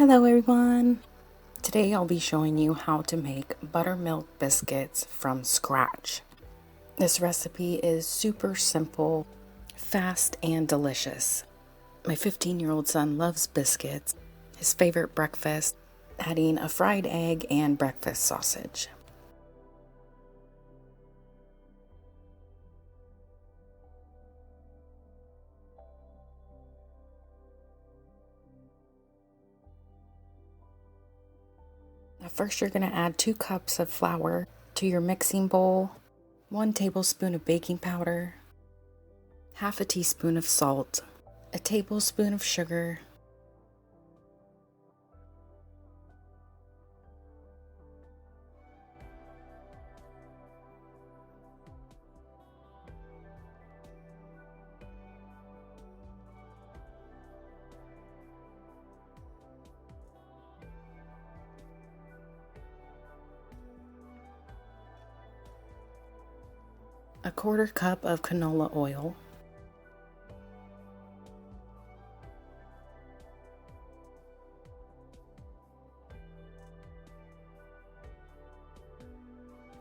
Hello everyone! Today I'll be showing you how to make buttermilk biscuits from scratch. This recipe is super simple, fast, and delicious. My 15-year-old son loves biscuits. His favorite breakfast, adding a fried egg and breakfast sausage. Now first you're going to add 2 cups of flour to your mixing bowl, 1 tablespoon of baking powder, half a teaspoon of salt, a tablespoon of sugar, a 1/4 cup of canola oil,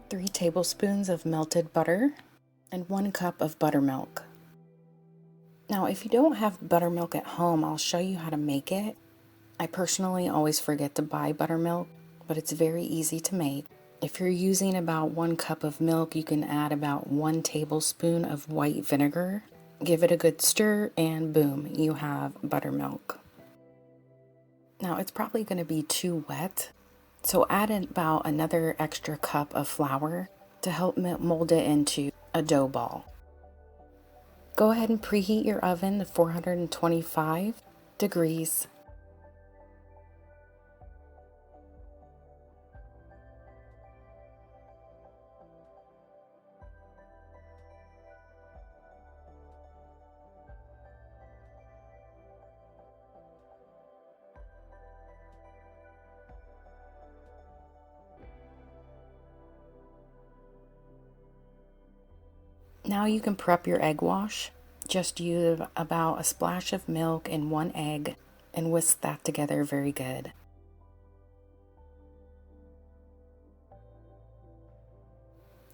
three tablespoons of melted butter, and 1 cup of buttermilk. Now, if you don't have buttermilk at home, I'll show you how to make it. I personally always forget to buy buttermilk, but it's very easy to make. If you're using about 1 cup of milk, you can add about 1 tablespoon of white vinegar. Give it a good stir, and boom, you have buttermilk. Now, it's probably going to be too wet, so add about another extra cup of flour to help mold it into a dough ball. Go ahead and preheat your oven to 425 degrees. Now you can prep your egg wash. Just use about a splash of milk and 1 egg and whisk that together very good.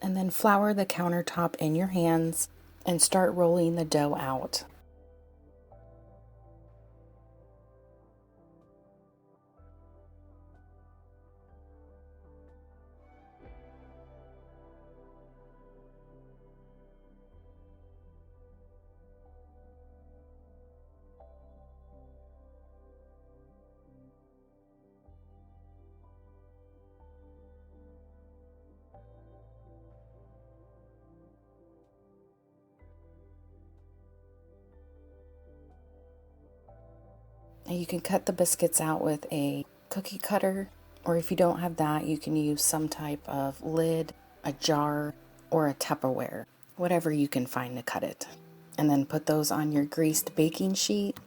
And then flour the countertop in your hands and start rolling the dough out. And you can cut the biscuits out with a cookie cutter, or if you don't have that, you can use some type of lid, a jar, or a Tupperware, whatever you can find to cut it. And then put those on your greased baking sheet.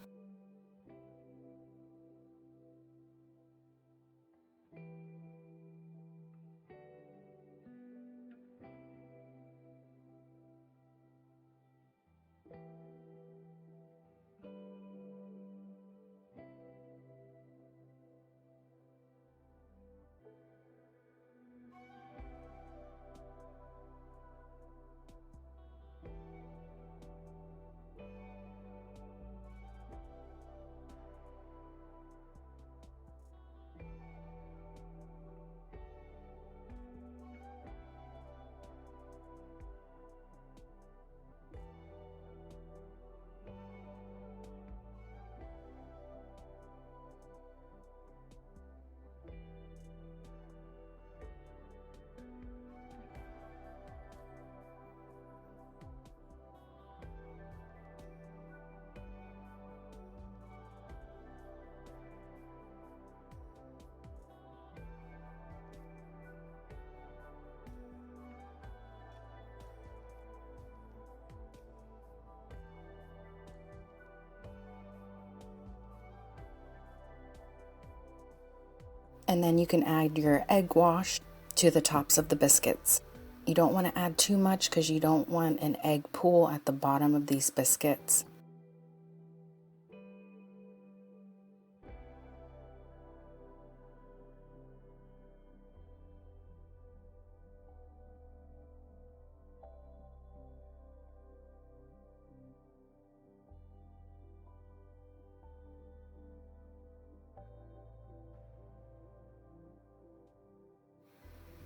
And then you can add your egg wash to the tops of the biscuits. You don't want to add too much because you don't want an egg pool at the bottom of these biscuits.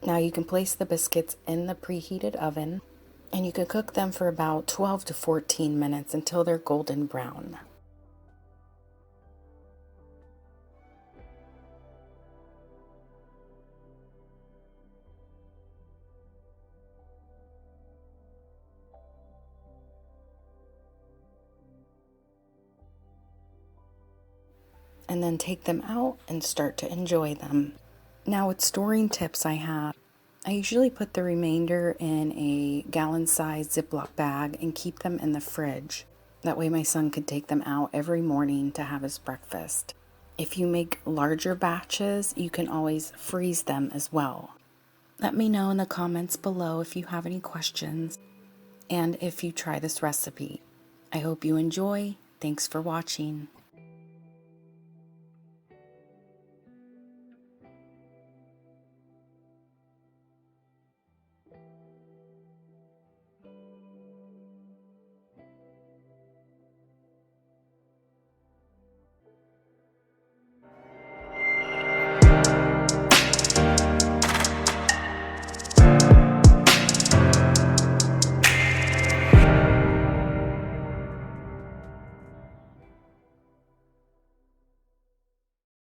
Now you can place the biscuits in the preheated oven, and you can cook them for about 12 to 14 minutes until they're golden brown. And then take them out and start to enjoy them. Now with storing tips I usually put the remainder in a gallon-sized Ziploc bag and keep them in the fridge. That way my son could take them out every morning to have his breakfast. If you make larger batches, you can always freeze them as well. Let me know in the comments below if you have any questions and if you try this recipe. I hope you enjoy. Thanks for watching.